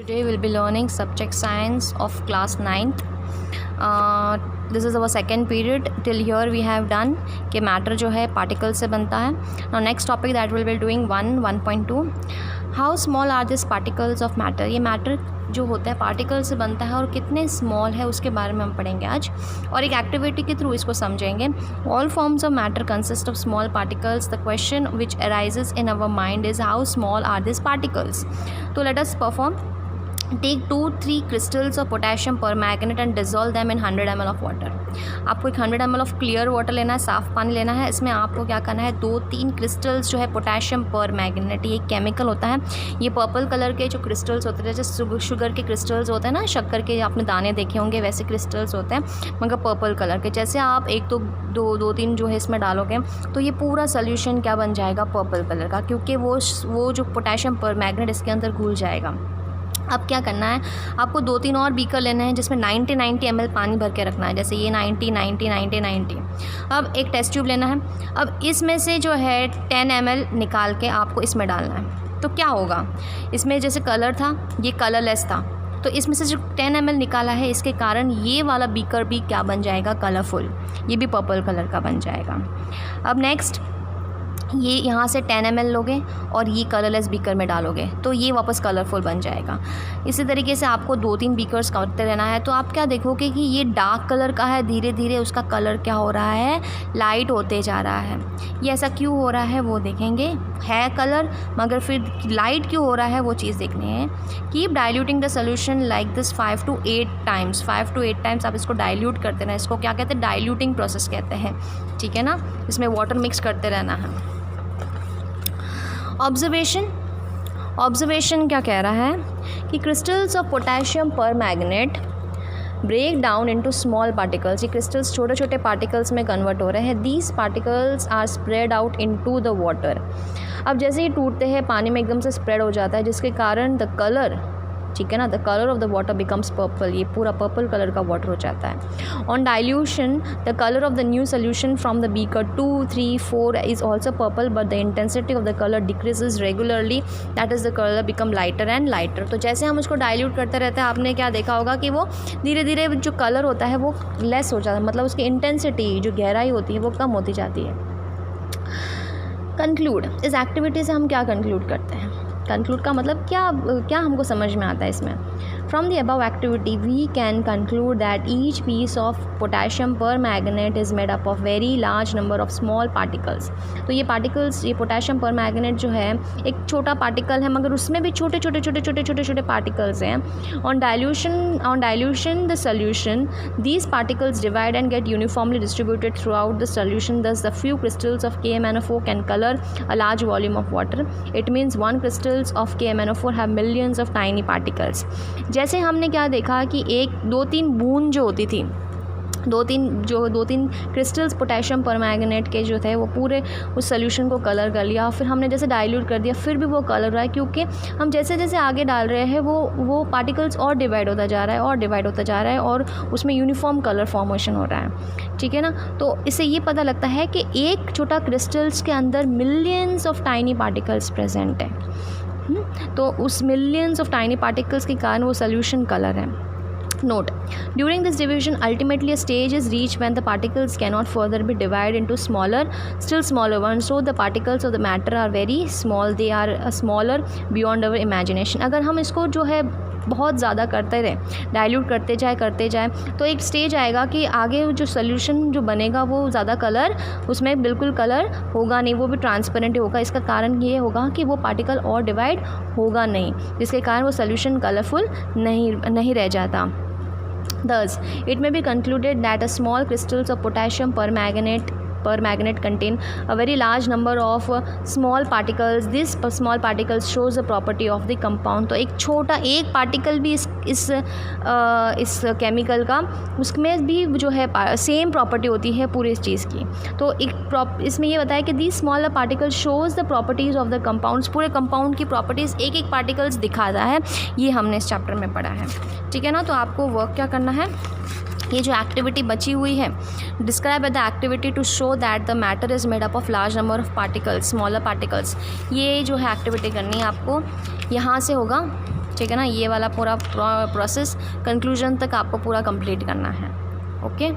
Today we'll be learning subject science of class 9th. This is our second period. Till here we have done कि matter जो है particle से बनता है. Now next topic that we'll be doing 1.2. How small are these particles of matter? ये matter जो होता है पार्टिकल से बनता है और कितने स्मॉल है उसके बारे में हम पढ़ेंगे आज, और एक एक्टिविटी के थ्रू इसको समझेंगे. All forms of matter consist of small particles. The question which arises in our mind is how small are this particles. तो let us perform. Take 2-3 crystals of potassium permanganate and dissolve them in 100 ml of water. आपको एक 100 ml of clear water लेना है, साफ़ पानी लेना है. इसमें आपको क्या करना है, 2-3 क्रिस्टल्स जो है पोटेशियम पर मैग्नेट, ये एक केमिकल होता है. ये पर्पल कलर के जो क्रिस्टल्स होते हैं, जैसे शुगर के क्रिस्टल्स होते हैं ना, शक्कर के आपने दाने देखे होंगे, वैसे क्रिस्टल्स होते हैं मगर पर्पल कलर के. जैसे आप एक तो दो तीन जो है इसमें डालोगे तो ये पूरा सोल्यूशन क्या बन जाएगा, पर्पल कलर का, क्योंकि वो जो पोटेशियम पर मैग्नेट इसके अंदर घुल जाएगा. अब क्या करना है, आपको 2-3 और बीकर लेने हैं जिसमें 90 ml पानी भर के रखना है. जैसे ये 90. अब एक टेस्ट ट्यूब लेना है. अब इसमें से जो है 10 ml निकाल के आपको इसमें डालना है. तो क्या होगा, इसमें जैसे कलर था ये कलरलेस था, तो इसमें से जो 10 ml निकाला है इसके कारण ये वाला बीकर भी क्या बन जाएगा, कलरफुल. ये भी पर्पल कलर का बन जाएगा. अब नेक्स्ट, ये यहाँ से 10 ml लोगे और ये कलरलेस बीकर में डालोगे तो ये वापस कलरफुल बन जाएगा. इसी तरीके से आपको 2-3 बीकर्स करते रहना है. तो आप क्या देखोगे कि ये डार्क कलर का है, धीरे धीरे उसका कलर क्या हो रहा है, लाइट होते जा रहा है. ये ऐसा क्यों हो रहा है वो देखेंगे. है कलर मगर फिर लाइट क्यों हो रहा है वो चीज़ देखनी है. Keep diluting the solution like this 5 to 8 times. 5 to 8 times आप इसको डाइल्यूट करते रहना. इसको क्या कहते हैं, डाइल्यूटिंग प्रोसेस कहते हैं. ठीक है ना, इसमें वाटर मिक्स करते रहना है. ऑब्जर्वेशन क्या कह रहा है कि crystals of potassium permanganate break down into small particles. ये क्रिस्टल्स छोटे छोटे पार्टिकल्स में कन्वर्ट हो रहे हैं. These particles are spread out into the water. अब जैसे ही टूटते हैं पानी में एकदम से स्प्रेड हो जाता है, जिसके कारण द कलर, ठीक है ना, the colour of the water becomes purple. ये पूरा पर्पल कलर का वाटर हो जाता है. On dilution the colour of the new solution from the beaker 2, 3, 4 is also purple, but the intensity of the colour decreases regularly. That is the colour become lighter and lighter. तो जैसे हम उसको dilute करते रहते हैं, आपने क्या देखा होगा कि वो धीरे धीरे जो कलर होता है वो लेस हो जाता है, मतलब उसकी इंटेंसिटी जो गहराई होती है वो कम होती जाती है. कंक्लूड. इस एक्टिविटी से हम क्या कंक्लूड करते हैं, कंक्लूड का मतलब क्या हमको समझ में आता है इसमें. From the above activity we can conclude that each piece of potassium permanganate is made up of very large number of small particles. तो ये पार्टिकल्स, ये पोटेशियम पर मैग्नेट जो है एक छोटा पार्टिकल है मगर उसमें भी छोटे छोटे पार्टिकल्स हैं. On dilution the solution these particles divide and get uniformly distributed throughout the solution. Thus the few crystals of KMnO4 can colour a large volume of water. It means 1 crystals of KMnO4 have millions of tiny particles. जैसे हमने क्या देखा कि 2-3 बूंद जो होती थी, 2-3 crystals potassium permanganate के जो थे वो पूरे उस सोल्यूशन को कलर कर लिया. फिर हमने जैसे डाइल्यूट कर दिया फिर भी वो कलर रहा है, क्योंकि हम जैसे जैसे आगे डाल रहे हैं वो पार्टिकल्स और डिवाइड होता जा रहा है और उसमें यूनिफॉर्म कलर फॉर्मेशन हो रहा है. ठीक है ना. तो इससे ये पता लगता है कि एक छोटा क्रिस्टल्स के अंदर millions of tiny particles present है. तो उस मिलियंस ऑफ टाइनी पार्टिकल्स के कारण वो सोल्यूशन कलर है. Note: during this division, ultimately a stage is reached when the particles cannot further be divided into still smaller ones. So the particles of the matter are very small. They are smaller beyond our imagination. अगर हम इसको जो है बहुत ज़्यादा करते रहे, dilute करते जाए तो एक स्टेज आएगा कि आगे जो सोल्यूशन जो बनेगा वो ज़्यादा कलर, उसमें बिल्कुल कलर होगा नहीं, वो भी ट्रांसपेरेंट होगा. इसका कारण ये होगा कि वो पार्टिकल और डिवाइड होगा नहीं, जिसके कारण वो सोल्यूशन कलरफुल नहीं रह जाता. Thus, it may be concluded that a small crystals of potassium permanganate contain a very large number of small particles. This small particles shows the property of the compound. तो एक particle भी इस chemical का, उसमें भी जो है same property होती है पूरे इस चीज़ की. तो इसमें ये बताया कि these smaller particles shows the properties of the compounds. पूरे कंपाउंड की प्रॉपर्टीज़ एक पार्टिकल्स दिखाता है. ये हमने इस चैप्टर में पढ़ा है. ठीक है ना. तो आपको वर्क क्या करना है, ये जो एक्टिविटी बची हुई है, describe the activity to show that the matter is made up of large number of particles, smaller particles. ये जो है एक्टिविटी करनी है आपको. यहाँ से होगा ठीक है ना। ये वाला पूरा प्रोसेस कंक्लूजन तक आपको पूरा कंप्लीट करना है। ओके।